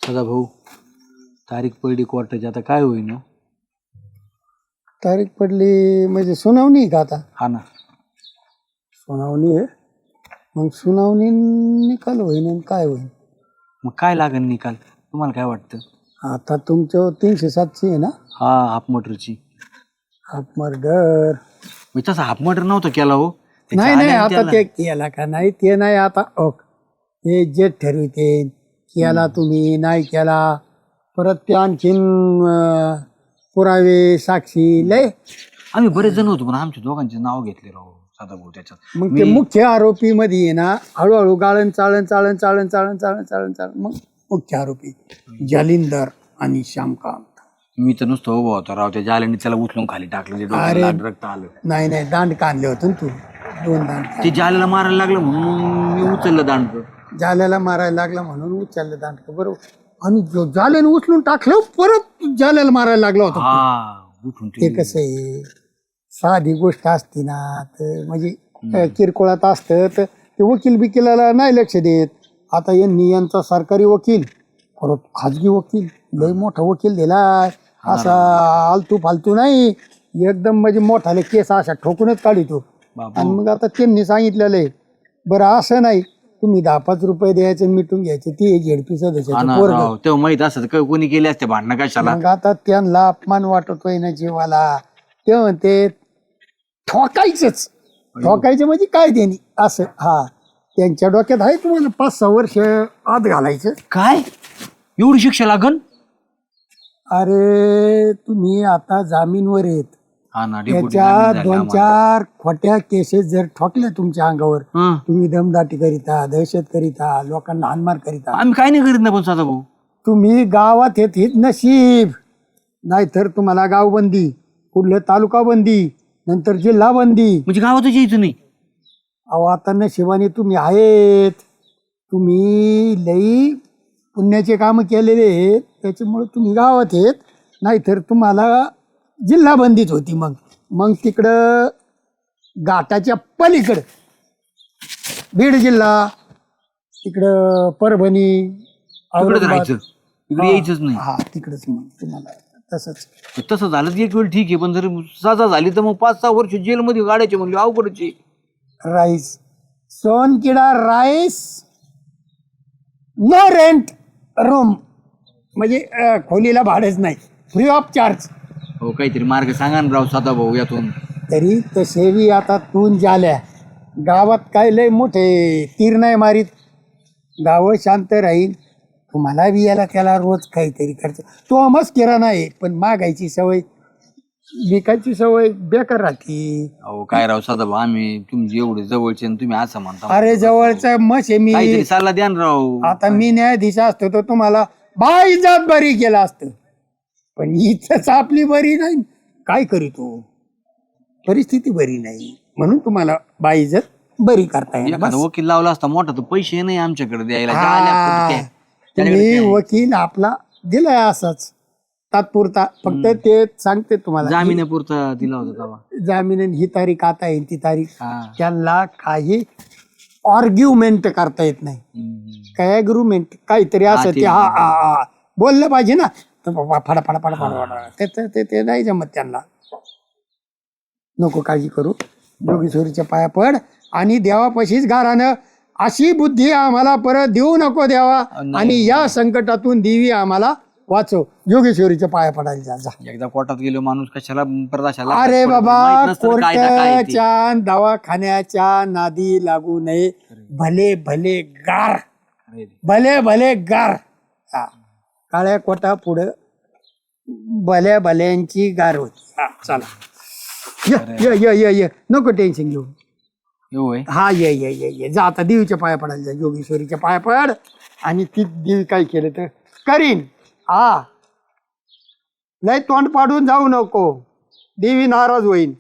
सदा भाऊ तारीख पडली कोर्टाची, आता काय होईन? तारीख पडली म्हणजे सुनावणी आहे का आता? हा ना, सुनावणी आहे. मग सुनावणी निकाल होईन आणि काय होईल? मग काय लागेल निकाल? तुम्हाला काय वाटतं? आता तुमच्या 307 आहे ना? हा, हाफ मर्डरची. हाफ मर्डर मी तसा हाफ मर्डर नव्हता केला हो. नाही नाही, आता ते केला का नाही ते नाही. आता ते जे ठरविते केला तुम्ही नाही केला, परत ते आणखीन पुरावे साक्षी लय. आम्ही बरेच जण होतो पण आमच्या दोघांचे नाव घेतले राव सदा भाऊ त्याच्यात. मग ते मुख्य आरोपी मध्ये आहे ना, हळूहळू गाळण चाळण चाळण चाळण चाळण चाळण चाळण चाळण मग मुख्य आरोपी जालिंदर आणि श्यामकांत. मी तर नुसतं उभा होता राव, त्या जाल्याने त्याला उचलून खाली टाकलं, ते डोक्याला रक्त आलं. नाही नाही, दांड काढले होते ना तू, 2 दांड. ते जाल्याला मारायला लागलं म्हणून मी उचललं दांड. जाल्याला मारायला लागला म्हणून उचललं दांड, बरोबर. आणि जाल्याने उचलून टाकलं, परत जाल्याला मारायला लागला होता. हा, उठून ते कसं आहे, साधी गोष्ट असती ना तर म्हणजे किरकोळात असतं तर ते वकील बिकिलाला नाही लक्ष देत. आता यांनी यांचा सरकारी वकील परत खाजगी वकील, लय मोठा वकील दिलाय, असा आलतू फालतू नाही, एकदम म्हणजे मोठाले केस अशा ठोकूनच काढितो. आणि मग आता त्यांनी सांगितलेलं आहे, बरं असं नाही तुम्ही 10-5 रुपये द्यायचे मिटून घ्यायचे, ती झेडपी सदस्याचं पोरगं. तेव्हा माहित असत कोणी केले असते भांडणं कशाला. मग आता त्यांना अपमान वाटतोय ना जीवाला, ते म्हणते ठोकायचंच. ठोकायचं म्हणजे काय त्यांनी असं. हा, त्यांच्या डोक्यात आहे तुम्हाला 5-6 वर्ष आत घालायचं. काय एवढी शिक्षा लागन? अरे तुम्ही आता जामीनवर येत, हा ना, त्याच्या 2-4 खोट्या केसेस जर ठोकल्या तुमच्या अंगावर, तुम्ही दमदाटी करिता, दहशत करिता, लोकांना हानमार करिता. आम्ही काय नाही करीत ना पण सदा भाऊ. तुम्ही गावात येत नशीब, नाहीतर तुम्हाला गावबंदी, पुढलं तालुका बंदी, नंतर जिल्हा बंदी. म्हणजे गावातच यायचं नाही? अहो आता नशिबाने तुम्ही आहेत, तुम्ही लई पुण्याचे काम केलेले आहेत, त्याच्यामुळे तुम्ही गावात येत, नाहीतर तुम्हाला जिल्हा बंदीत होती. मग तिकडं घाटाच्या पलीकडं बीड जिल्हा, तिकडं परभणी, राहायचं, इकडे यायचंच नाही. हा तिकडच. मग तुम्हाला तसं झालं एक वेळ ठीक आहे, पण जर सजा झाली तर मग 5-6 वर्ष जेलमध्ये गाडायचे म्हणजे अवघडचे. राईस सोनकिडा राईस, नो रेंट रूम, म्हणजे खोलीला भाडंच नाही, फ्री ऑफ चार्ज. हो, काहीतरी मार्ग सांगा ना राव सदा भाऊ यातून. तरी तसेही आता तून झाल्या गावात काय लय मोठे तीर नाही मारीत, गावं शांत राहील. तुम्हाला बी याला त्याला रोज काहीतरी खर्च, तो मस्त किराणा आहे, पण मागायची सवय, विकायची सवय बेकार राहते. अहो काय राव सदा भाऊ, आम्ही तुमचे एवढे जवळचे आणि तुम्ही असं म्हणता. अरे जवळचा मश आहे मी, काहीतरी सल्ला द्या ना राव. आता मी न्यायाधीश असतो तर तुम्हाला बाईजात बरी केलं असतं, पण इथंच आपली बरी नाही. काय करीतो, परिस्थिती बरी नाही म्हणून तुम्हाला बाईजात बरी करता येईल. एखादा वकील लावला असता मोठा, तर पैसे नाही आमच्याकडे द्यायला. तुम्ही वकील आपला दिलाय असाच तात्पुरता, फक्त ते सांगते तुम्हाला जामिनापुरता दिला होता. जामीन ही तारीख आता येईल ती तारीख, त्यांना काही आर्ग्युमेंट करता येत नाही. काय अग्रुमेंट काहीतरी असं ते हा बोललं पाहिजे ना, तर फडा फडा फडा फडा ते नाही जमत त्यांना. नको काळजी करू, योगेश्वरीच्या पाया पड आणि देवापाशीच गारानं अशी बुद्धी आम्हाला परत देऊ नको देवा, आणि या संकटातून देवी आम्हाला वाचव. योगेश्वरीच्या पाया पडायला जा. एकदा कोर्टात गेलो माणूस कशाला प्रदाशाला. अरे बाबा, कोर्टाच्या दवाखान्याच्या नादी लागू नये. भले भले गार, भले भले गार. काळ्या कोटा पुढं भल्या भल्यांची गार होती. चला ये नको टेन्शन घेऊ. हा ये जा आता देवीच्या पाया पडायला जा, योगेश्वरीच्या पाया पड. आणि ती देवी काय केलं तर करीन. हा, लय तोंड पाडून जाऊ नको, देवी नाराज होईल.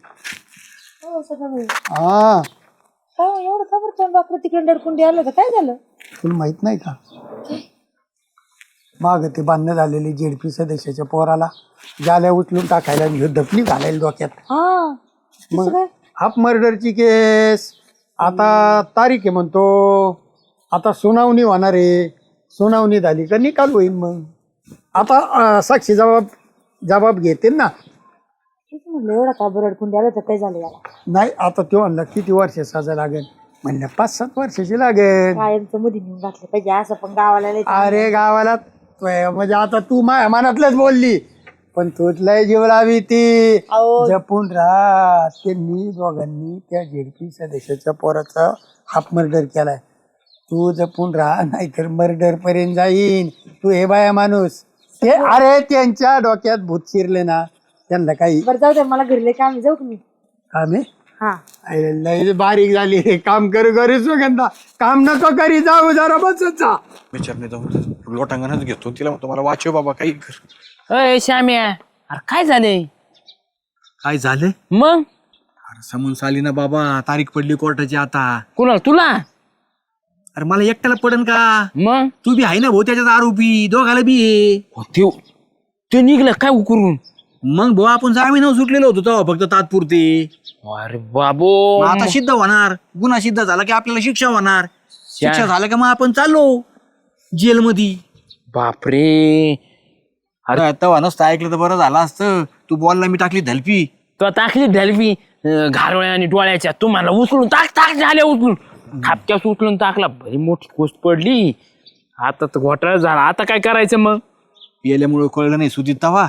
हा, एवढं खबर तोंड बाकर तिकडे डरकुंडी आलं तर काय झालं? तुला माहित नाही का, माग ते बांधणं झालेली जेडपी सदस्याच्या पोराला जाल्या उचलून टाकायला धपली घालायला डोक्यात. मग हाफ मर्डरची केस आता तारीख आहे म्हणतो, आता सुनावणी होणार आहे. सुनावणी झाली का निकाल होईल. मग आता साक्षी जबाब घेते ना. तेच म्हणलं एवढा का रडकुंडी आलं तर काय झालं याला. नाही आता तो म्हणला किती वर्ष सजा लागेल. म्हणलं 5-7 वर्षाची लागेल. कायमचं मध्ये नेऊन घातलं पाहिजे असं पण गावाला लय अरे गावाला म्हणजे आता तू माझ्या मनातलंच बोलली पण तूच लय जीव लावी ती. अहो. जपून राहा. त्यांनी दोघांनी त्या झेडपी सदस्याच्या पोराचा हाफ मर्डर केलाय. तू जपून राहा नाहीतर मर्डर पर्यंत जाईन. तू हे बाया माणूस ते अरे त्यांच्या डोक्यात भूत शिरले ना त्यांना काही बरं जाऊ दे मला घरी लय काम आहे, जाऊ का मी. आम्ही हा अरे लय बारीक झाली रे. काम करू सुगंधा. काम नको करी जाऊ जरा बसत जा. विचारणे जाऊन लोटांगणच घेतो तिला म्हणतो मला वाचव बाबा काही कर. अय श्याम्या, अरे काय झालंय काय झालं? मग? अरे समन्स आली ना बाबा, तारीख पडली कोर्टाची आता. कुणाला तुला? अरे मला एकट्याला पडन का? मग तू बी आहे ना भाऊ त्याच्यात आरोपी, दोघाला बी आहे. ते निघलं काय उकरून? मग भाऊ आपण जामीन सुटलेलो होतो तेव्हा फक्त तात्पुरते. अरे बाबो, मग आता सिद्ध होणार, गुन्हा सिद्ध झाला की आपल्याला शिक्षा होणार. शिक्षा झालं का मग आपण चाललो जेलमध्ये. बापरे. अरे तेव्हा नसतं ऐकलं तर बरं झालं असतं. तू बॉलला मी टाकली धलपी. तो टाकली ढलवी घारवळ्या आणि डोळ्याच्या. तुम्हाला उचलून टाक झाल्या उचलून खापक्यास उचलून टाकला. भरी मोठी गोष्ट पडली. आता तर घोटाळा झाला. आता काय करायचं मग? गेल्यामुळे कळलं नाही सुधीत तवा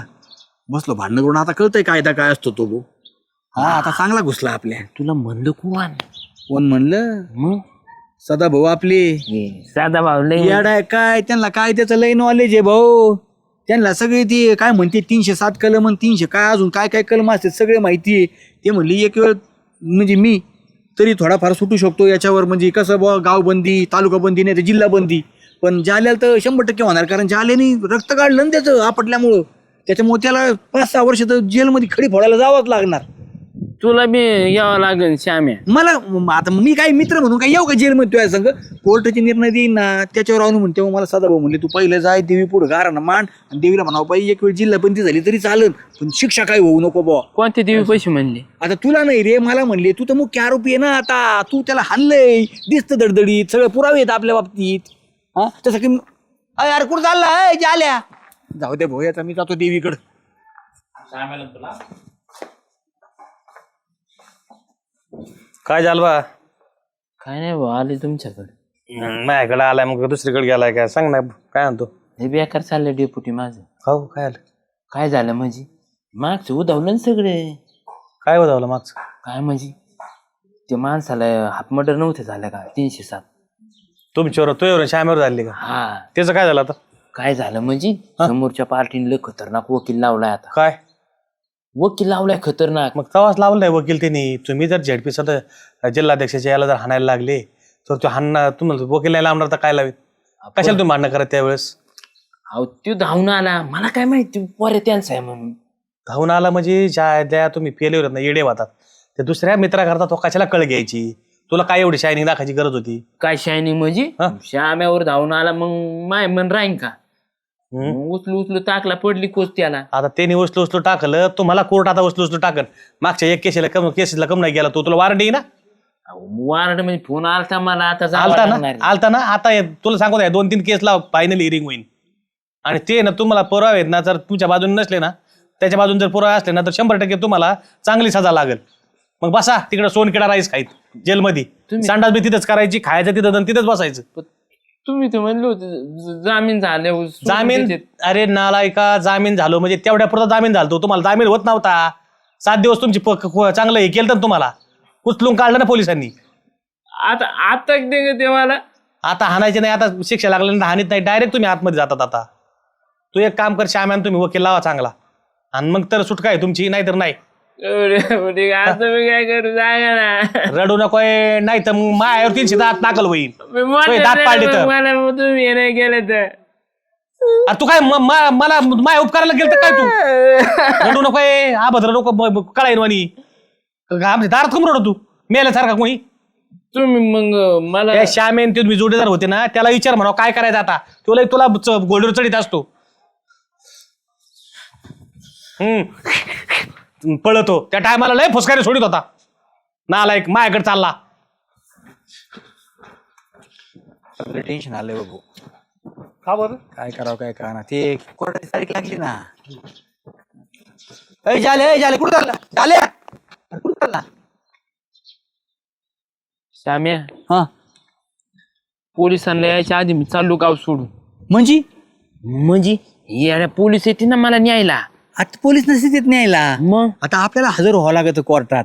बसलो भांडण करून. आता कळतंय कायदा काय असतो तो भाऊ. हा आता चांगला घुसला आपल्या. तुला म्हणलं कोण म्हणलं? मग सदा भाऊ आपले साधा भाऊ लय येडाय काय त्यांना काय त्याचं लय नॉलेज आहे भाऊ. त्यांना सगळे ते काय म्हणते 307 कलम आणि 300 काय अजून काय काय कलम असते सगळे माहिती आहे. ते म्हणली एक वेळ म्हणजे मी तरी थोडाफार सुटू शकतो याच्यावर. म्हणजे कसं बुवा गावबंदी, तालुका बंदी नाही तर जिल्हा बंदी. पण जाल्याला तर 100% होणार कारण जाल्याने रक्त काढलं ना त्याचं आपटल्यामुळं. त्याच्यामुळे त्याला 5-6 वर्ष तर जेलमध्ये खडी फोडायला जावंच लागणार. तुला बी यावं लागेल श्याम्या. मला आता मी काय मित्र म्हणून काय येऊ का जेलमध्ये तुझ्या संग? कोर्टाचे निर्णय देईन ना त्याच्यावर आणून म्हणते. मला सदाभाऊ म्हणले तू पहिलं जाय देवी पुढे गारानं मान आणि देवीला म्हणावं पाहिजे एक वेळ जिल्हाबंदी झाली तरी चालेल पण शिक्षा काय होऊ नको बुवा. कोणते देवी पैसे म्हणले? आता तुला नाही रे मला म्हणले. तू तर मुख्य आरोपी आहे ना आता. तू त्याला हाणलंय दिसतं दडदडीत सगळं पुरावे आहेत आपल्या बाबतीत. हा तसं की अरे कुठं चालला जाल्या? जाऊ दे भाऊ याचा मी जातो देवीकडं. काय झालं बा? काय नाही भाऊ आले तुमच्याकडे. माझ्याकडे आलाय मग दुसरीकडे गेलाय काय? सांग ना काय म्हणतो. हे बेकार चाललंय डेपुटी माझं. हो काय आलं? काय झालं म्हणजे मागचं उधावलं ना सगळे. काय बदवलं मागचं? काय म्हणजे ते माणसाला हाफ मर्डर नव्हते झालं का 307? तुमच्यावर तुझ्यावर श्यामेवर झाली का? हा. त्याचं काय झालं आता? काय झालं म्हणजे समोरच्या पार्टीने खतरनाक वकील लावलाय. आता काय वकील लावलाय खतरनाक. मग तवाच लावलं नाही वकील त्यांनी. तुम्ही जर झेडपी सध्या जिल्हाध्यक्षाच्या याला जर हाणायला लागले तर तो हाणणार तुम्हाला वकील नाही लावणार तर काय लावेल? कशाला तुम्ही भांडणं करत त्यावेळेस? अहो तो धावून आला. मला काय माहिती पोरे त्यांचा आहे म्हणून. धावून आला म्हणजे ज्या तुम्ही पेले ना येडे वाहतात ते दुसऱ्या मित्राकरता तो कशाला कळ घ्यायची? तुला काय एवढी शायनिंग दाखायची गरज होती? काय शायनिंग म्हणजे? श्याम्यावर धावून आला मग माय मन राहीन का? उचलू टाकला पडली कोच त्याला. आता त्यांनी उचलू टाकलं तुम्हाला कोर्ट आता उचलू टाकल. मागच्या एक केसेसला कम नाही गेला तो. तुला वॉरंट येई ना? वारंट म्हणजे फोन आलता मला. आता आलता ना आता तुला सांगू द्या 2-3 केसला फायनल हिअरिंग होईल. आणि ते ना तुम्हाला पुरावे आहेत ना जर तुमच्या बाजूने नसले ना त्याच्या बाजून जर पुरावे असले ना तर 100% तुम्हाला चांगली सजा लागेल. मग बसा तिकडे सोनकिडा राईस खाईत जेलमध्ये. संडास बी तिथंच करायची, खायचं तिथं तिथंच बसायचं. तुम्ही तर म्हणलं होतं जामीन झाले. जामीन? अरे नालायका जामीन झालो म्हणजे तेवढ्या पुरता जामीन झालतो. तुम्हाला जामीन होत नव्हता. 7 दिवस तुमची चांगलं हे केलं तर तुम्हाला उचलून काढलं ना पोलिसांनी. आता ते मला आता हाणायचे नाही. आता शिक्षा लागल्यानंतर हानीत नाही डायरेक्ट तुम्ही आतमध्ये जातात. आता तू एक काम कर श्याम्यान तुम्ही वकील लावा चांगला आणि मग तर सुटका आहे तुमची. नाही तर नाही. आता मी काय करू सांगा ना. रडू नको नाही तर मग मायावर 300 दात दाखल होईल. दात पाडले तर मला तुम्ही नाही गेलं तर तू काय मला माया उपकाराला गेलं तर काय तू रडू नको अभद्र नको कळाईन वाणी. आमच्या दारात कम रडू तू मेल्यासारखा कोणी? तुम्ही मग मला त्या श्यामेन ते तुम्ही जोडीदार होते ना त्याला विचार म्हणावं काय करायचं आता. तुला गोल्डवर चढीत असतो. पळतो त्या टायमाला लय फुसकारे सोडित होता. नालायक माझ्याकडे चालला. टेन्शन आलंय बाबू. का बरं? काय करावं काय कळणार ते कोर्टाची तारीख लागली ना. झाले कुठं चालला झाले कुठं चालला? श्याम्या हा पोलिसांना यायच्या आधी मी चाललो गाव सोडून. म्हणजे येड्या पोलीस येते ना मला न्यायला. आता पोलीस नसते येत न्यायला. मग आता आपल्याला हजर व्हावं लागत कोर्टात.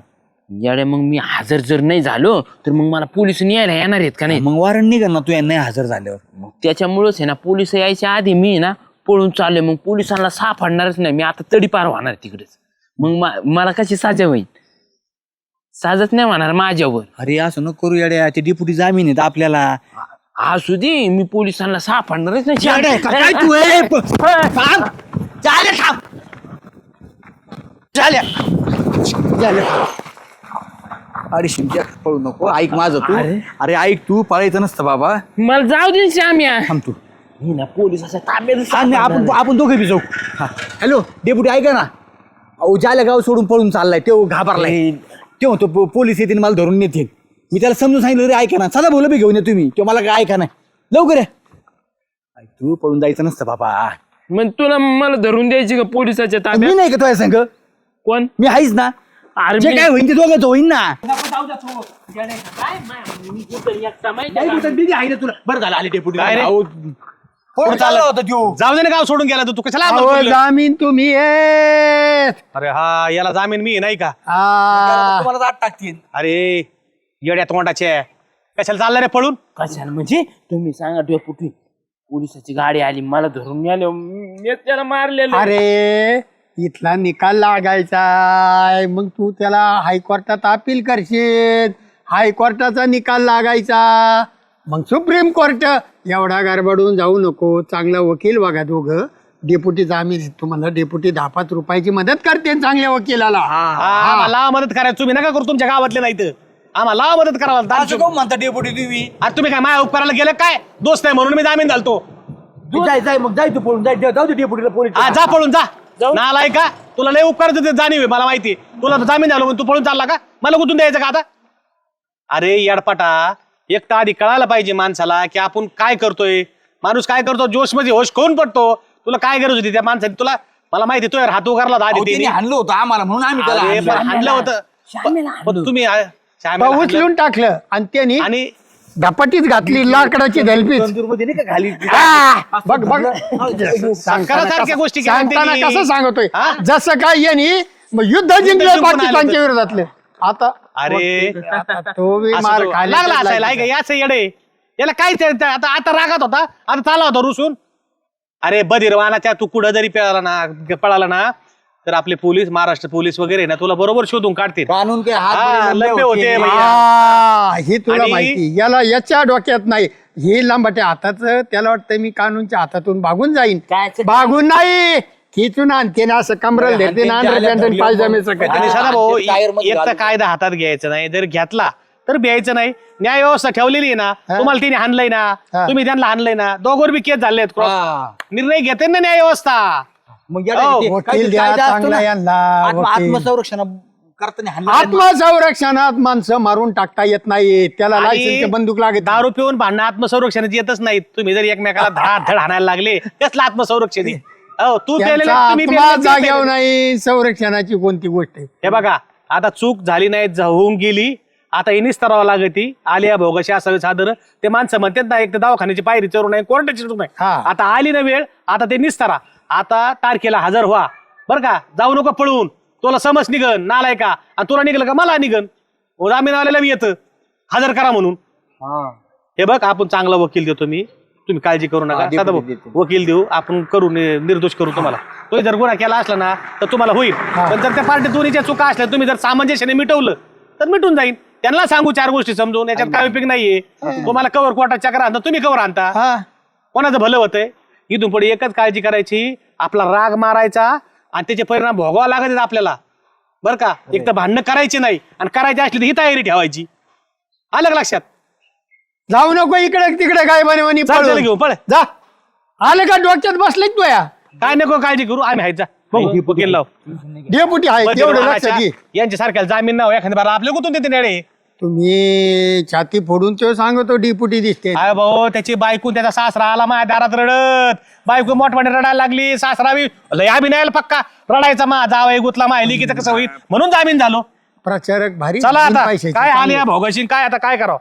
येड्या मग मी हजर जर नाही झालो तर मग मला पोलीस न्यायला येणार आहेत का नाही. मग वॉरंट निघा ना तू नाही हजर झाल्यावर. मग त्याच्यामुळेच आहे ना पोलीस यायच्या आधी मी ना पळून चालले. मग पोलिसांना सापडणारच नाही मी आता तडीपार होणार तिकडेच. मग मला कशी साजा होईल. साजच नाही होणार माझ्यावर. अरे असं नको करू येड्या ते डिप्युटी जामीन आहेत आपल्याला. असू दे मी पोलिसांना सापडणारच येड्या, काय नाही. तू थांब. झाल्या अरे शिमक्या पळू नको. ऐक माझं तू. अरे ऐक तू पळायचं नसतं बाबा. मला जाऊ दे श्याम्या. थांब तू. मी ना पोलिसाच्या ताब्यात नाही, आपण दोघे बी जाऊ. हॅलो डेप्युटी ऐका ना. अहो ज्याला गाव सोडून पळून चाललाय तो घाबरलाय. ते म्हणतो पोलीस येतील मला धरून नेतील. मी त्याला समजून सांगितलं रे ऐका ना चला बोल बी घेऊन ये तुम्ही. तो मला काय ऐका नाही लवकर ये. तू पळून जायचं नसतं बाबा. मग तुला मला धरून द्यायची का पोलिसाच्या मी ताब्यात. नाही का तुझ्या संघ कोण मी आहेच ना. अरे जे काय होईन ते दोघंच होईन ना. बरं झालं आले डेप्युटी. काय रे? चालला होता तो. जाऊ दे ना गाव सोडून गेला तू कशाला आम्हाला अहो, बोललं? जामीन तुम्ही येत. अरे हा याला जामीन मी नाही का? तुम्हाला आत टाकतील. अरे येड्या तोंडाचे कशाला चालला रे पळून? कशाला म्हणजे तुम्ही सांगा कुठे पोलिसाची गाडी आली मला धरून न्याले मी त्याला मारलेलं. अरे इथला निकाल लागायचा मग तू त्याला हायकोर्टात अपील करशील. हायकोर्टाचा निकाल लागायचा मग सुप्रीम कोर्ट. एवढा गडबडून जाऊ नको. चांगला वकील बघा दोघं. डेप्युटी जामीन आहे तुम्हाला. डेप्युटी 10-5 रुपयाची मदत करते चांगल्या वकिलाला. आम्हाला मदत करायचं तुम्ही नका करू. तुमच्या गावातले नाही तर आम्हाला मदत करावं. असं कोण म्हणता डेप्युटी तुम्ही. अरे तुम्ही काय माझ्या उपकाराला गेलं काय? दोस्त आहे म्हणून मी जामीन झालतो. जाय मग जाय तू पळून जाय जाऊ दे डेप्युटीला पोलीस. हा जा पळून जा. नालाय का तुला लय उपकार जाणीव आहे मला माहिती. तुला जामीन झालो तू पळून चालला का? मला कुठून द्यायचं का आता? अरे येडपाटा एक तर आधी कळायला पाहिजे माणसाला की आपण काय करतोय. माणूस काय करतो जोश मध्ये होश कोण पडतो. तुला काय गरज होती त्या माणसाने? तुला मला माहिती तो हात उगारला होता आधी त्यांनी हाणलं होतं आम्हाला म्हणून आम्ही त्याला अरे, हाणलं. पण हाणलं होतं पण तुम्ही श्यामेला हाणलं. उचलून टाकलं आणि त्यांनी आणि धपाटीच घातली लाकडाची धलपीच. तंदूरमध्ये नाही का खाली बघ बघ सारख्या गोष्टी केल्या सांगताना त्यांनी. कसं सांगतोय हा? जसं काय यांनी मग युद्ध जिंकलं जिंकून आलं पाकिस्तानच्या तर. विरोधातले. आता अरे तो बी असं मार तो खायला लागला असायला ऐका याच येडे याला काय आता रागात होता आता चालला होता रुसून. अरे बधीरवानाच्या तू कुठं जरी पळाला ना तर आपले पोलीस महाराष्ट्र पोलीस वगैरे ना तुला बरोबर शोधून काढतील. कानून के हा, हात लंबे होते भैया. ही तुला आणि- माहिती. याला याच्या डोक्यात नाही. हे लांबाट्या हाताचं त्याला वाटतं मी कानूनच्या हातातून भागून जाईन. भागून नाही खिचून आणते ना असं कमरल धरते ना अंडरपॅन्ट पायजामे सकट. आणि सदा भाऊ ते टायर मध्ये एक तर घालून. कायदा हातात घ्यायचा नाही. जर घेतला तर भ्यायचं नाही. न्याय व्यवस्था ठेवलेली आहे ना. तुम्हाला तिने हाणलंय ना तुम्ही त्यांना हाणलंय ना. दोघोर बी केस झाले निर्णय घेते ना न्याय व्यवस्था. मग वकील द्या चांगला यांना वकील. आत्मसंरक्षण करताना हाणलं. आत्मसंरक्षणात माणसं मारून टाकता येत नाही. त्याला आणि लायसन्सची बंदूक लागत दारू पिऊन भांडणं आत्मसंरक्षणात येतच नाहीत. तुम्ही जर एकमेकाला धड हाणायला लागले कसलं आत्मसंरक्षण आहे? हो तू त्यांचा पेलेलं, तुम्ही आत्मा पेलेलं, ते जाग्यावर पेलेलं. नाही. संरक्षणाची कोणती गोष्ट आहे? हे बघा आता चूक झाली नाही होऊन गेली. आता हे निस्तरावं लागती. आलिया भोगाशी असावे सादर. ते माणसं म्हणतात ना एक तर दवाखान्याची पायरी चढू नाही कोर्टाची चढू नाही. हा. आता आली ना वेळ आता ते निस्तरा. आता तारखेला हजर व्हा बरं का. जाऊ नको पळून. तुला समज निघन नालाय का आणि तुला निघलं का मला निघन. जामीनवाल्याला मी येतं हजर करा म्हणून. हे बघ आपण चांगला वकील देतो मी. तुम्ही काळजी करू नका. देतो, सदा भाऊ, देतो. वकील देऊ आपण करू निर्दोष करू तुम्हाला. तो जर गुन्हा केला असला ना तर तुम्हाला होईल. पण जर त्या पार्टी दोन्हीच्या चुका असल्या तुम्ही जर सामंजस्याने मिटवलं तर मिटून जाईल. त्यांना सांगू 4 गोष्टी समजून याच्यात काय उपयोग नाहीये. तुम्हाला कवर कोर्टात चक्र आणता तुम्ही कवर आणता. कोणाचं भलं होतंय. इथून पुढे एकच काळजी करायची आपला राग मारायचा आणि त्याचे परिणाम भोगावा लागत आपल्याला बरं का. एक तर भांडणं करायची नाही आणि करायची असली तर ही तयारी ठेवायची. आलं का लक्षात? जाऊ नको इकडे तिकडे काय बने चल, चल घेऊ पळ. जा. आलं का डोक्यात बसले तू या काय नको काळजी करू आम्ही आहेत जा. बघू वकील लाव. डेपुटी आहे तेवढं लक्षात घे. यांच्या सारख्याला जामीन नाव एखाद्या बारा आपल्या कुठून देते नेडे. तुम्ही छाती फोडून तो सांगतो डिपुटी दिसते. अरे भाऊ त्याची बायको त्याचा सासरा आला माझ्या दारात रडत, बायको मोठमोठे रडायला लागली, सासरा बी लय अभिनयाला पक्का रडायचा, मा जावई गुतला मा लिखीचं कसं होईल म्हणून जामीन झालो. प्रचारक भारी चला आता पैशाचे काय चांगले. आले भोगाशी काय आता काय करावं.